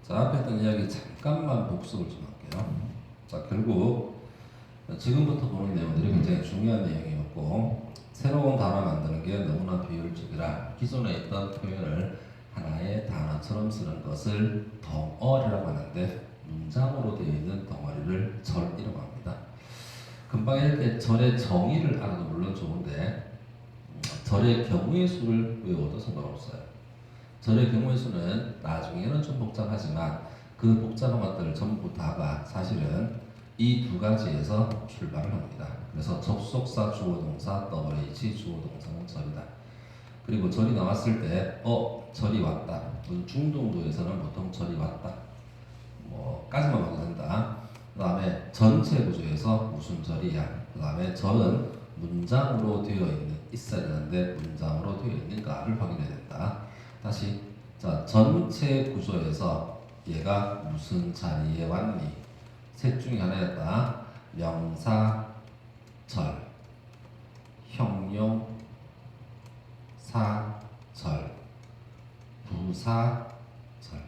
자, 앞에 했던 이야기 잠깐만 복습을 좀 할게요. 자, 결국 지금부터 보는 내용들이 굉장히 중요한 내용이었고, 새로운 단어 만드는 게 너무나 비효율적이라 기존에 있던 표현을 하나의 단어처럼 쓰는 것을 덩어리라고 하는데, 문장으로 되어 있는 덩어리를 절이라고 합니다. 금방 이렇게 절의 정의를 알아도 물론 좋은데, 절의 경우의 수를 외워도 상관없어요. 절의 경우의 수는 나중에는 좀 복잡하지만 그 복잡한 것들 전부 다가 사실은 이 두 가지에서 출발을 합니다. 그래서 접속사 주어 동사 WH 주어 동사는 절이다. 그리고 절이 나왔을 때 절이 왔다. 중동도에서는 보통 절이 왔다. 까지만 봐도 된다. 그 다음에 전체 구조에서 무슨 절이야. 그 다음에 절은 문장으로 되어 있어야 되는데 문장으로 되어 있는가를 확인해야 된다. 다시, 자, 전체 구조에서 얘가 무슨 자리에 왔니? 셋 중에 하나였다. 명사, 절, 형용, 사, 절, 부사, 절.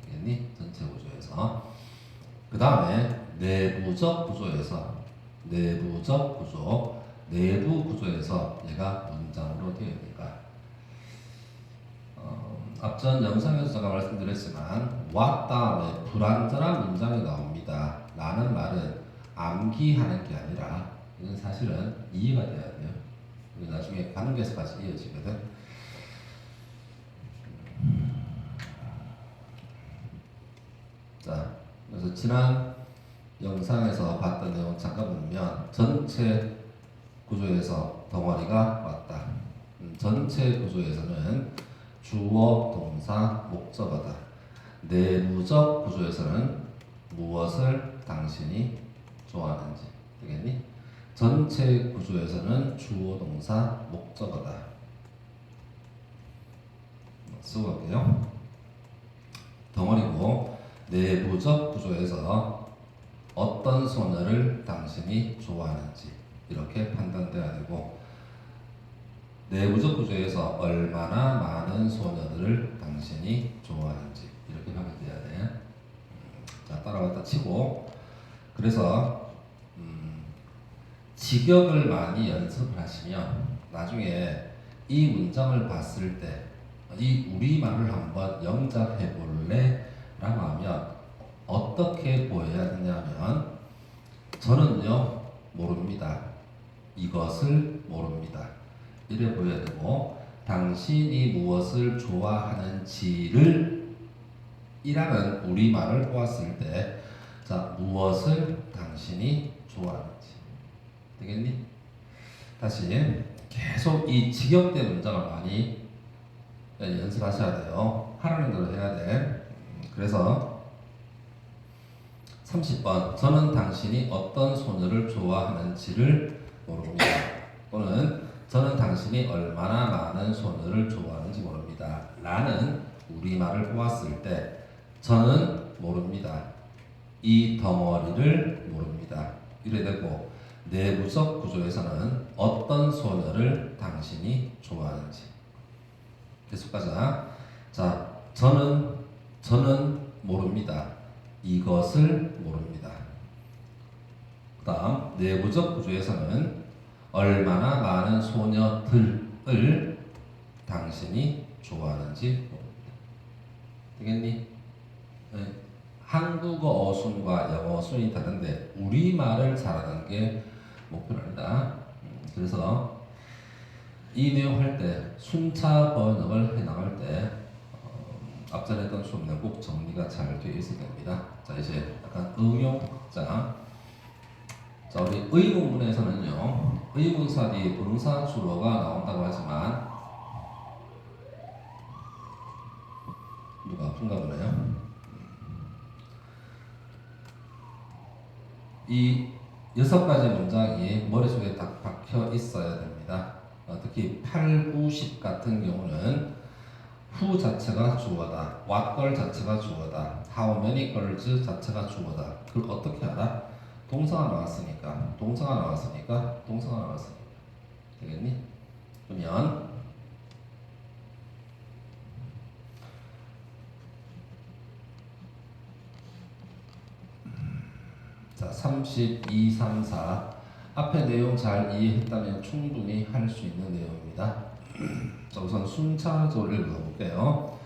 알겠니? 전체 구조에서. 그 다음에 내부적 구조에서, 내부 구조에서 얘가 문장으로 되어 있는가? 앞전 영상에서 제가 말씀드렸지만 what 다음에 불완전한 문장이 나옵니다. 라는 말은 암기하는 게 아니라 이건 사실은 이해가 돼야 돼요. 나중에 관계에서까지 이어지거든. 자, 그래서 지난 영상에서 봤던 내용 잠깐 보면 전체 구조에서 덩어리가 왔다. 전체 구조에서는 주어, 동사, 목적어다. 내부적 구조에서는 무엇을 당신이 좋아하는지. 되겠니? 전체 구조에서는 주어, 동사, 목적어다. 쓰고 갈게요. 덩어리고 내부적 구조에서 어떤 소녀를 당신이 좋아하는지 이렇게 판단돼야 되고, 내부적 구조에서 얼마나 많은 소녀들을 당신이 좋아하는지 이렇게 확인돼야 돼. 자, 따라갔다 치고, 그래서 직역을 많이 연습을 하시면 나중에 이 문장을 봤을 때 이 우리말을 한번 영작해 볼래? 라고 하면 어떻게 보여야 되냐면, 저는요 모릅니다. 이것을 모릅니다. 이래 보여야 되고, 당신이 무엇을 좋아하는지를 이라는 우리말을 보았을 때, 자, 무엇을 당신이 좋아하는지. 되겠니? 다시 계속 이 직역된 문장을 많이 연습하셔야 돼요. 하라는 대로 해야 돼. 그래서 30번, 저는 당신이 어떤 소녀를 좋아하는지를 모릅니다. 또는 저는 당신이 얼마나 많은 소녀를 좋아하는지 모릅니다. 라는 우리말을 보았을 때 저는 모릅니다. 이 덩어리를 모릅니다. 이래 되고, 내부적 구조에서는 어떤 소녀를 당신이 좋아하는지. 계속 가자. 자, 저는 모릅니다. 이것을 모릅니다. 그 다음, 내부적 구조에서는 얼마나 많은 소녀들을 당신이 좋아하는지 모릅니다. 되겠니? 네. 한국어 어순과 영어 어순이 다른데 우리말을 잘하는 게 목표랍니다. 그래서 이 내용 할 때 순차 번역을 해나갈 때 앞전에 했던 수업은 꼭 정리가 잘 되어 있어야 됩니다. 자, 이제 약간 응용 자, 우리 의문문에서는요, 의문사 뒤에 분사 주어가 나온다고 하지만 누가 아픈가 보네요. 이 6가지 문장이 머릿속에 딱 박혀 있어야 됩니다. 특히 8, 9, 10 같은 경우는 who 자체가 주어다, what girl 자체가 주어다, how many girls 자체가 주어다. 그걸 어떻게 알아? 동사가 나왔으니까. 되겠니? 그러면 자, 32, 3, 4 앞에 내용 잘 이해했다면 충분히 할 수 있는 내용입니다. 자, 우선 순차적으로 읽어볼게요.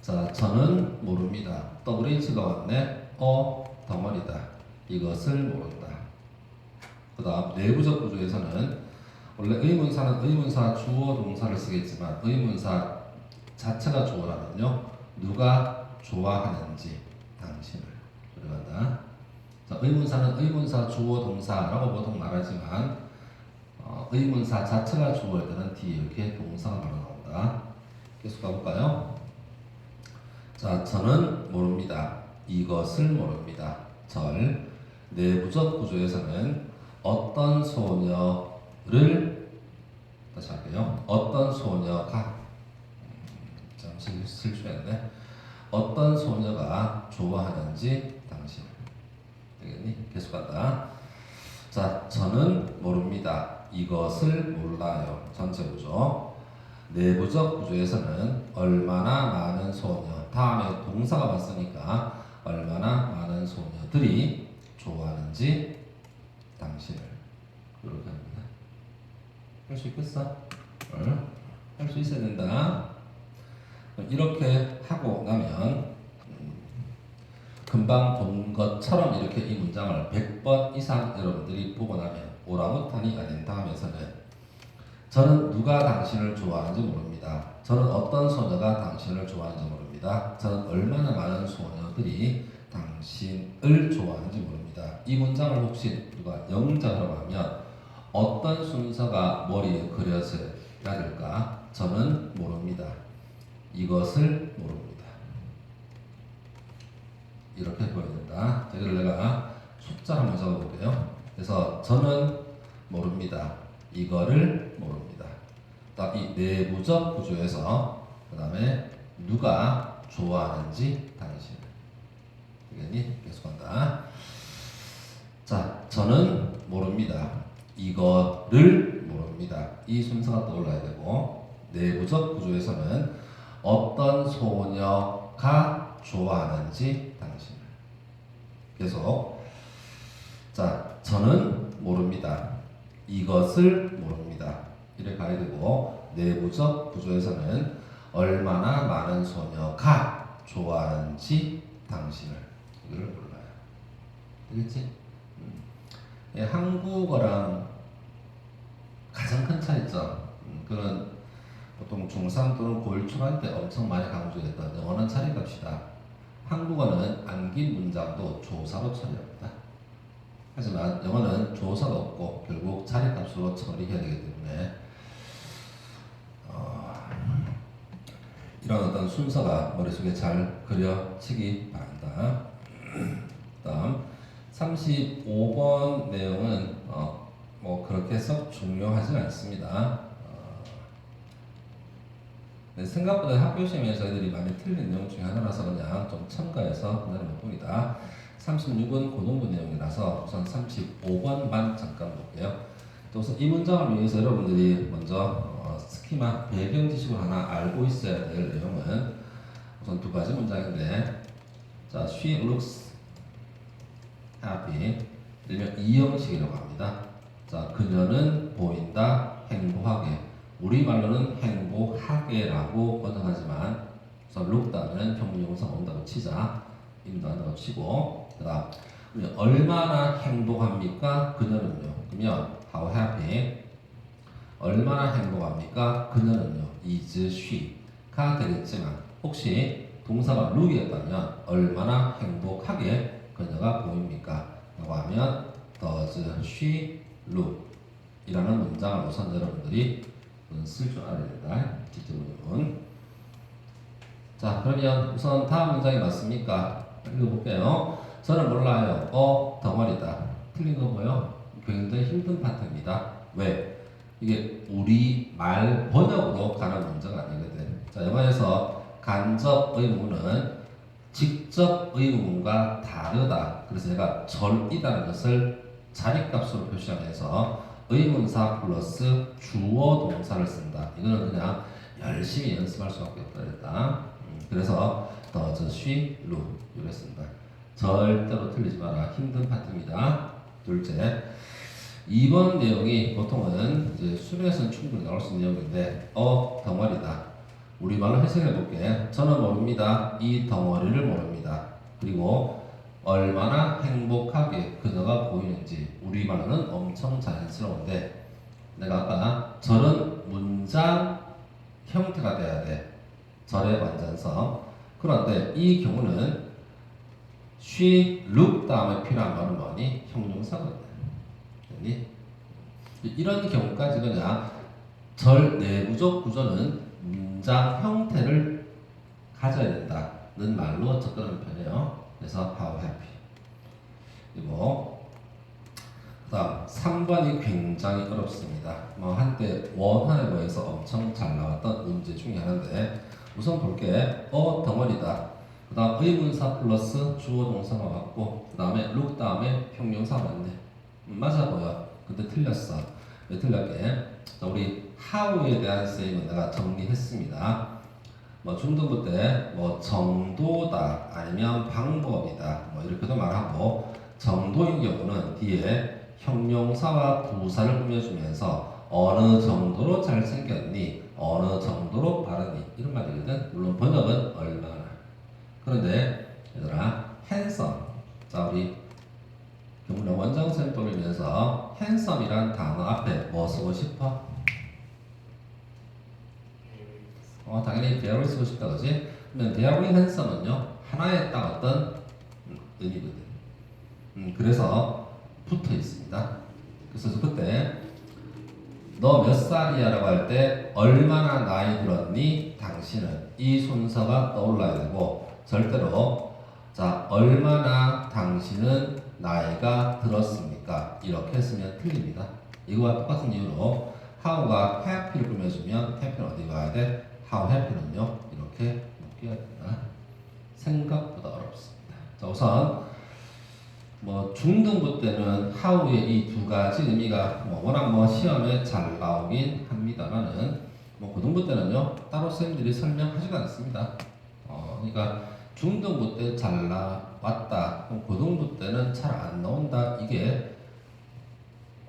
자, 저는 모릅니다. WH가 왔네. 덩어리다. 이것을 모른다. 그 다음 내부적 구조에서는 원래 의문사는 의문사 주어 동사를 쓰겠지만 의문사 자체가 주어라면요 누가 좋아하는지 당신을 들어간다. 자, 의문사는 의문사 주어 동사라고 보통 말하지만 의문사 자체가 주어일 때는 뒤에 이렇게 동사가 바로 나온다. 계속 가볼까요? 자, 저는 모릅니다. 이것을 모릅니다. 절 내부적 구조에서는 어떤 소녀를 다시 할게요. 어떤 소녀가 잠시 실수했네. 어떤 소녀가 좋아하는지 당신 되겠니? 계속한다. 자, 저는 모릅니다. 이것을 몰라요. 전체 구조. 내부적 구조에서는 얼마나 많은 소녀 다음에 동사가 왔으니까 얼마나 많은 소녀들이 좋아하는지 당신을 이렇게 합니다. 할 수 있겠어? 응? 할 수 있어야 된다. 이렇게 하고 나면 금방 본 것처럼 이렇게 이 문장을 100번 이상 여러분들이 보고 나면 오랑우탄이 아닌 다음에서는 저는 누가 당신을 좋아하는지 모릅니다. 저는 어떤 소녀가 당신을 좋아하는지 모릅니다. 저는 얼마나 많은 소녀들이 당신을 좋아하는지 모릅니다. 이 문장을 혹시 누가 영작으로 하면 어떤 순서가 머리에 그려져야 될까? 저는 모릅니다. 이것을 모릅니다. 이렇게 보여야 된다. 이걸 내가 숫자로 한번 적어볼게요. 그래서 저는 모릅니다. 이거를 모릅니다. 이 내부적 구조에서 그 다음에 누가 좋아하는지 당신 되겠니? 계속한다. 자, 저는 모릅니다. 이거를 모릅니다. 이 순서가 떠올라야 되고 내부적 구조에서는 어떤 소녀가 좋아하는지 당신을 계속 자, 저는 모릅니다. 이것을 모릅니다. 이렇게 가야 되고 내부적 구조에서는 얼마나 많은 소녀가 좋아하는지 당신을 이걸 몰라요. 되겠지? 한국어랑 가장 큰 차이점 그런 보통 중3 또는 고1 초반 때 엄청 많이 강조했던 영어는 차례값이다. 한국어는 안긴 문장도 조사로 처리합니다. 하지만 영어는 조사가 없고 결국 자리값으로 처리해야 되기 때문에 이런 어떤 순서가 머릿속에 잘 그려지기 바란다. 다음 35번 내용은 뭐 그렇게 썩 중요하진 않습니다. 네, 생각보다 학교 시험에서 애들이 많이 틀린 내용 중에 하나라서 그냥 좀 첨가해서 그냥 몇 분이다. 36은 고등부 내용이라서 우선 35번만 잠깐 볼게요. 또 우선 이 문장을 위해서 여러분들이 먼저 스키마 배경 지식을 하나 알고 있어야 될 내용은 우선 두 가지 문장인데 자, she looks happy 일명 이형식이라고 합니다. 자, 그녀는 보인다 행복하게 우리말로는 행복하게라고 번역하지만 우선 look 다음에는 형용사가 온다고 치자 인도한다고 치고 그 다음 얼마나 행복합니까? 그녀는요. 그러면 how happy 얼마나 행복합니까? 그녀는요. is she가 되겠지만 혹시 동사가 look이었다면 얼마나 행복하게 그녀가 보입니까? 라고 하면 does she look 이라는 문장을 우선 여러분들이 쓸 줄 알아야 된다. 뒷부분. 자, 그러면 우선 다음 문장이 맞습니까? 읽어볼게요. 저는 몰라요. 덩어리다. 틀린 거 뭐요? 굉장히 힘든 파트입니다. 왜? 이게 우리 말 번역으로 가는 문제가 아니거든. 자, 영어에서 간접 의문은 직접 의문과 다르다. 그래서 제가 절이라는 것을 자리값으로 표시하면서 의문사 플러스 주어 동사를 쓴다. 이거는 그냥 열심히 연습할 수밖에 없다 그랬다. 그래서 does she look 이랬습니다. 절대로 틀리지 마라. 힘든 파트입니다. 둘째, 2번 내용이 보통은 이제 수능에서는 충분히 나올 수 있는 내용인데 덩어리다. 우리말로 해석해 볼게. 저는 모릅니다. 이 덩어리를 모릅니다. 그리고 얼마나 행복하게 그녀가 보이는지 우리말로는 엄청 자연스러운데 내가 아까 절은 문장 형태가 돼야 돼. 절의 완전성. 그런데 이 경우는 she look 다음에 필요한 말은 뭐니? 형용사거든. 이런 경우까지 그냥 절 내부적 구조는 문장 형태를 가져야 된다는 말로 접근하는 편이에요. 그래서 how happy. 그리고 그다음 3번이 굉장히 어렵습니다. 뭐 한때 원화에서 엄청 잘 나왔던 문제 중에 하나인데 우선 볼게. 덩어리다. 그 다음 의문사 플러스 주어 동사가 맞고 그 다음에 look 다음에 형용사 맞네. 맞아 보여. 근데 틀렸어. 왜 틀렸게? 자, 우리 how에 대한 쌤은 내가 정리했습니다. 뭐 중등부 때 뭐 정도다 아니면 방법이다 뭐 이렇게도 말하고 정도인 경우는 뒤에 형용사와 부사를 꾸며주면서 어느 정도로 잘생겼니 어느 정도로 바르니 이런 말이거든. 물론 번역은 얼마나. 그런데 얘들아 handsome. 자 우리 경문의 원장쌤 돌리면서 handsom이란 단어 앞에 뭐 쓰고 싶어? 당연히 very 쓰고 싶다 그지? 그러면 very handsome은요 하나의 딱 어떤 의미거든. 그래서 붙어 있습니다. 그래서 그때 너 몇 살이야 라고 할 때 얼마나 나이 들었니? 당신은 이 순서가 떠올라야 되고 절대로 자 얼마나 당신은 나이가 들었습니까? 이렇게 쓰면 틀립니다. 이거와 똑같은 이유로 how가 happy를 꾸며주면 happy는 어디 가야 돼? how happy는요 이렇게 묶여야 된다. 생각보다 어렵습니다. 자 우선 뭐 중등부 때는 how의 이 두 가지 의미가 뭐 워낙 뭐 시험에 잘 나오긴 합니다만은 뭐 고등부 때는요 따로 선생님들이 설명하지가 않습니다. 그러니까 중등부 때 잘 나왔다, 그럼 고등부 때는 잘 안 나온다. 이게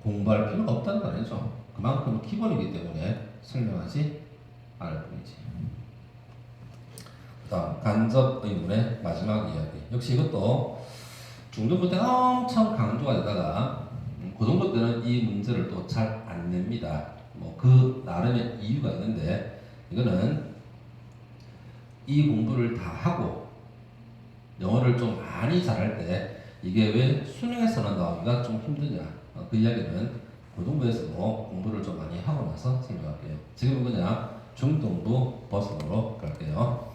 공부할 필요가 없다는 거 아니죠. 그만큼 기본이기 때문에 설명하지 않을 뿐이지. 그다음 간접 의문의 마지막 이야기. 역시 이것도 중등부 때 엄청 강조가 되다가 고등부 때는 이 문제를 또 잘 안 냅니다. 뭐 그 나름의 이유가 있는데 이거는 이 공부를 다 하고 영어를 좀 많이 잘할 때 이게 왜 수능에서는 나오기가 좀 힘드냐. 그 이야기는 고등부에서도 공부를 좀 많이 하고 나서 설명할게요. 지금은 그냥 중등부 버전으로 갈게요.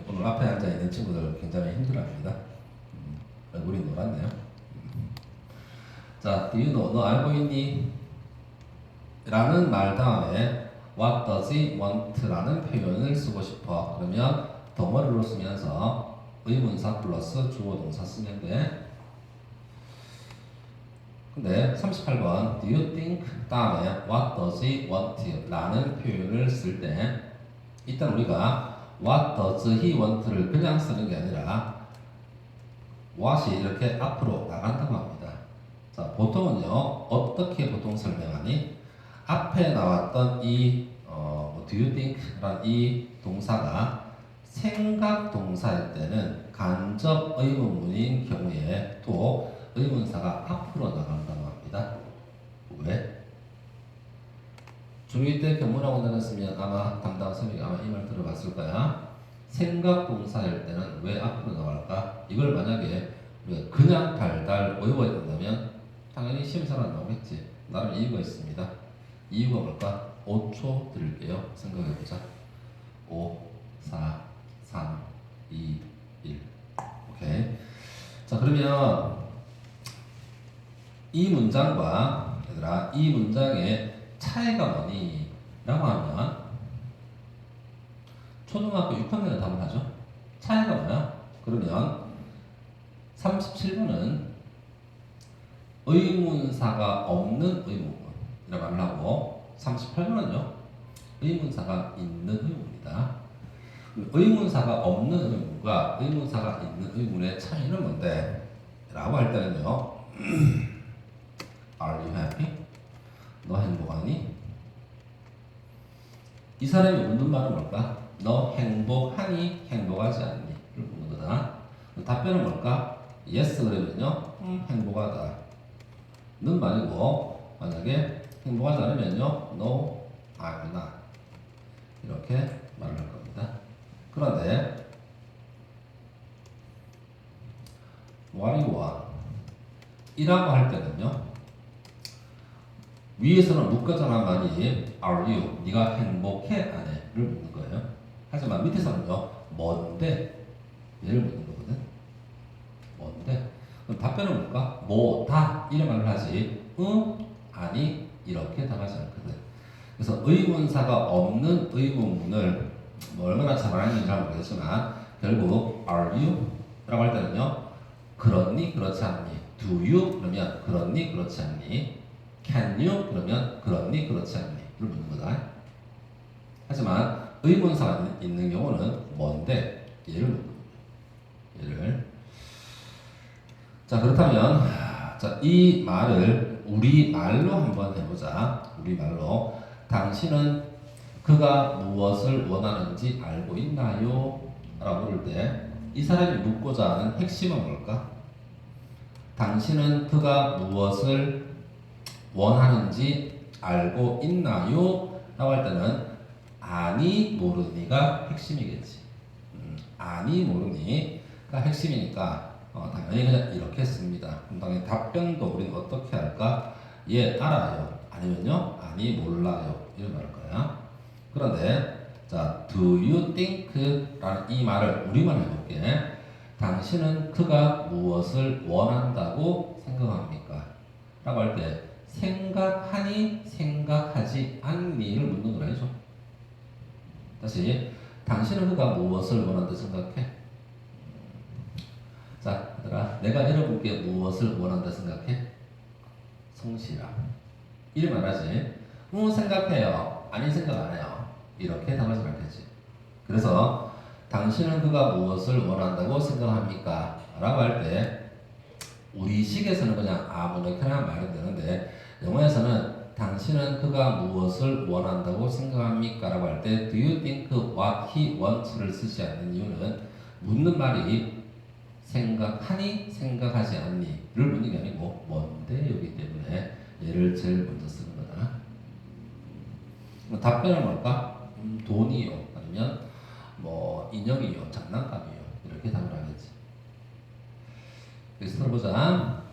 오늘 앞에 앉아있는 친구들 굉장히 힘들어합니다. 얼굴이 노랗네요. 자, do you know? 너 알고 있니? 라는 말 다음에 what does he want? 라는 표현을 쓰고 싶어. 그러면 덩어리로 쓰면서 의문사 플러스 주어 동사 쓰면 돼. 근데 38번 do you think? 다음에 what does he want? 라는 표현을 쓸 때 일단 우리가 what does he want를 그냥 쓰는 게 아니라 what이 이렇게 앞으로 나간다고 합니다. 자, 보통은요 어떻게 보통 설명하니? 앞에 나왔던 이 do you think? 라는 이 동사가 생각 동사일 때는 간접 의문문인 경우에 또 의문사가 앞으로 나간다고 합니다. 왜? 중2 때 견문하고 다녔으면 아마 담당 선생님이 아마 이 말 들어봤을 거야. 생각 동사일 때는 왜 앞으로 나갈까? 이걸 만약에 우리가 그냥 달달 외워야 된다면 당연히 시험사가 나오겠지. 나름 이유가 있습니다. 이유가 뭘까? 5초 드릴게요. 생각해보자. 5, 4, 3, 2, 1. 오케이. 자, 그러면 이 문장과 얘들아 이 문장의 차이가 뭐니? 라고 하면 초등학교 6학년에 답을 하죠. 차이가 뭐야? 그러면 37번은 의문사가 없는 의문이라고 말을 하고 38번은요 의문사가 있는 의문입니다. 의문사가 없는 의문과 의문사가 있는 의문의 차이는 뭔데? 라고 할 때는요. Are you happy? 너 행복하니? 이 사람이 묻는 말은 뭘까? 너 행복하니? 행복하지 않니? 를 묻는 거다. 답변은 뭘까? Yes 그러면요. 행복하다. 는 말이고 만약에 행복하지 않으면요. No, I'm not. 이렇게 말을 할 겁니다. 그런데 what you want? 이라고 할 때는요. 위에서는 묻거잖아 많이 Are you? 네가 행복해? 안 해? 를 묻는 거예요. 하지만 밑에서는요. 뭔데? 얘를 묻는 거거든. 뭔데? 그럼 답변은 뭘까? 뭐다? 이런 말을 하지 응? 아니? 이렇게 답하지 않거든. 그래서 의문사가 없는 의문문을 뭐 얼마나 잘 알았는지 잘 모르겠지만 결국 Are you? 라고 할 때는요. 그렇니? 그렇지 않니? Do you? 그러면 그렇니? 그렇지 않니? Can you? 그러면 그렇니? 그렇지 않니? 를 묻는 거다. 하지만 의문사가 있는 경우는 뭔데? 얘를 묻는 거예요. 얘를. 자 그렇다면 자, 이 말을 우리말로 한번 해보자. 우리말로 당신은 그가 무엇을 원하는지 알고 있나요? 라고 물을 때 이 사람이 묻고자 하는 핵심은 뭘까? 당신은 그가 무엇을 원하는지 알고 있나요? 라고 할 때는 아니 모르니가 핵심이겠지. 아니 모르니가 핵심이니까 당연히 그냥 이렇게 씁니다. 그럼 당연히 답변도 우리는 어떻게 할까? 예 알아요. 아니면요 아니 몰라요. 이런 말할 거야. 그런데 자 do you think? 라는 이 말을 우리말 해볼게. 당신은 그가 무엇을 원한다고 생각합니까? 라고 할 때 생각하니 생각하지 않니를 묻는 거라죠. 다시 당신은 그가 무엇을 원한다 생각해? 자 얘들아 내가 여러분께 무엇을 원한다 생각해? 성실함 이를 말하지 생각해요 아니 생각 안 해요 이렇게 답하지 말겠지. 그래서 당신은 그가 무엇을 원한다고 생각합니까? 라고 할 때 우리식에서는 그냥 아무렇게나 말이 되는데 영어에서는 당신은 그가 무엇을 원한다고 생각합니까? 라고 할 때 Do you think what he wants를 쓰지 않는 이유는 묻는 말이 생각하니 생각하지 않니 를 묻는 게 아니고 뭔데 여기 때문에 얘를 제일 먼저 쓰는 거다. 답변은 뭘까? 돈이요 아니면 뭐 인형이요 장난감이요 이렇게 답을 하겠지. 그래서 들어보자.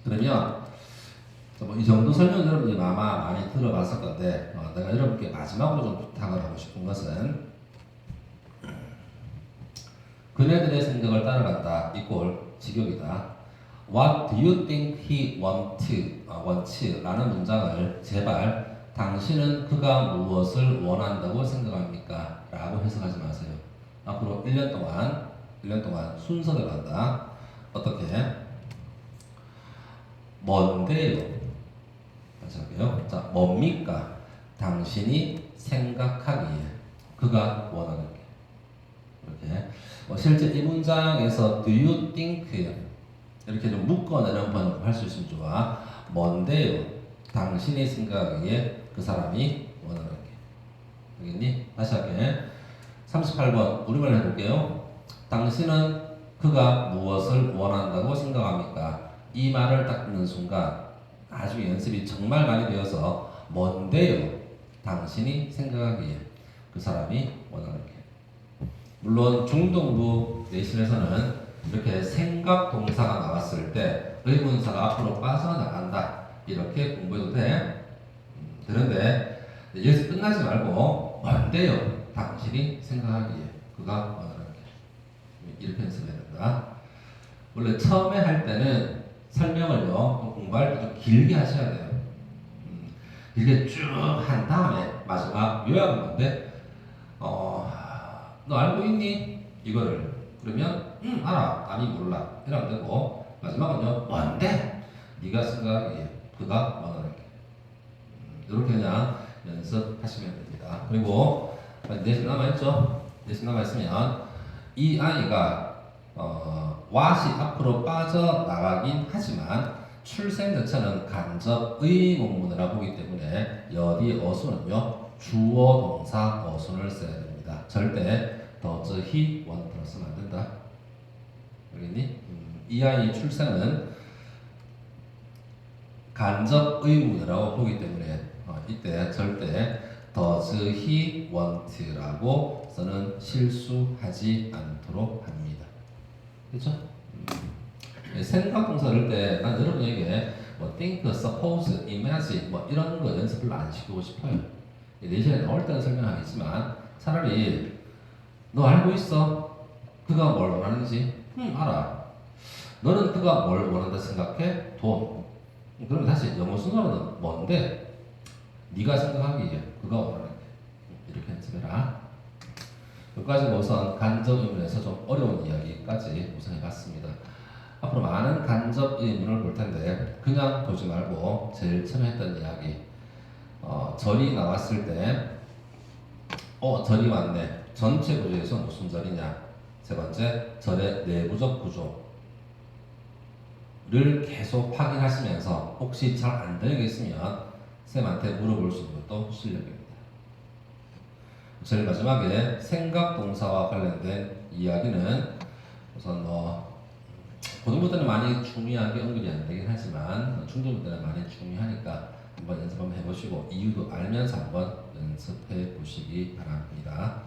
그러면 뭐 이 정도 설명 여러분이 아마 많이 들어봤을 건데 내가 여러분께 마지막으로 좀 부탁을 하고 싶은 것은 그네들의 생각을 따라간다 이꼴 직역이다. What do you think he wants? 라는 문장을 제발 당신은 그가 무엇을 원한다고 생각합니까? 라고 해석하지 마세요. 앞으로 1년 동안 순서대로 한다. 어떻게? 뭔데요? 다시 할게요. 자, 뭡니까? 당신이 생각하기에 그가 원하는 게. 이렇게. 실제 이 문장에서 do you think 이렇게 좀 묶어내는 번역을 할 수 있으면 좋아. 뭔데요? 당신이 생각하기에 그 사람이 원하는 게. 알겠니? 다시 할게. 38번 우리말 해볼게요. 당신은 그가 무엇을 원한다고 생각합니까? 이 말을 딱 듣는 순간 나중에 연습이 정말 많이 되어서 뭔데요? 당신이 생각하기에 그 사람이 원하는 게. 물론 중동부 내신에서는 이렇게 생각 동사가 나왔을 때 의문사가 앞으로 빠져나간다 이렇게 공부해도 돼. 그런데 여기서 끝나지 말고 뭔데요? 당신이 생각하기에 그가 원하는 게. 이렇게 연습해야 된다. 원래 처음에 할 때는 설명을요 공부할 때 좀 길게 하셔야 돼요. 길게 쭉 한 다음에 마지막 요약은 뭔데? 너 알고 있니? 이거를 그러면 알아 아니 몰라 이러면 되고 마지막은요 뭔데? 네가 생각하기에 그가 원하는 게. 이렇게 그냥 연습하시면 됩니다. 그리고 넷이 남아있죠? 넷이 남아있으면 이 아이가 what이 앞으로 빠져나가긴 하지만 출생 자체는 간접 의문문이라 보기 때문에 여기 어순은요 주어 동사 어순을 써야 됩니다. 절대 does he want를 쓰면 안 된다. 알겠니? 이 아이 출생은 간접 의문이라고 보기 때문에 이때 절대 does he want라고 써는 실수하지 않도록 합니다. 그렇죠? 생각 동사를 때 난 여러분에게 뭐 think, suppose, imagine 뭐 이런 거 연습을 안 시키고 싶어요. 내신에 나올 때는 설명하겠지만 차라리 너 알고 있어? 그가 뭘 원하는지? 알아. 너는 그가 뭘 원한다 생각해? 돈. 그럼 다시 영어 순서는 뭔데? 네가 생각하기에 그가 원하는 게 이렇게 연습해라. 여기까지 우선 간접 의문에서 좀 어려운 이야기까지 우선 해봤습니다. 앞으로 많은 간접 의문을 볼 텐데 그냥 보지 말고 제일 처음에 했던 이야기 절이 나왔을 때 절이 왔네. 전체 구조에서 무슨 절이냐? 세 번째, 절의 내부적 구조를 계속 확인하시면서 혹시 잘 안 되겠으면 쌤한테 물어볼 수 있는 것도 실력입니다. 제일 마지막에 생각 동사와 관련된 이야기는 우선 고등부 때는 많이 중요하게 언급이 안 되긴 하지만 중등부 때는 많이 중요하니까 한번 연습 한번 해보시고 이유도 알면서 한번 연습해 보시기 바랍니다.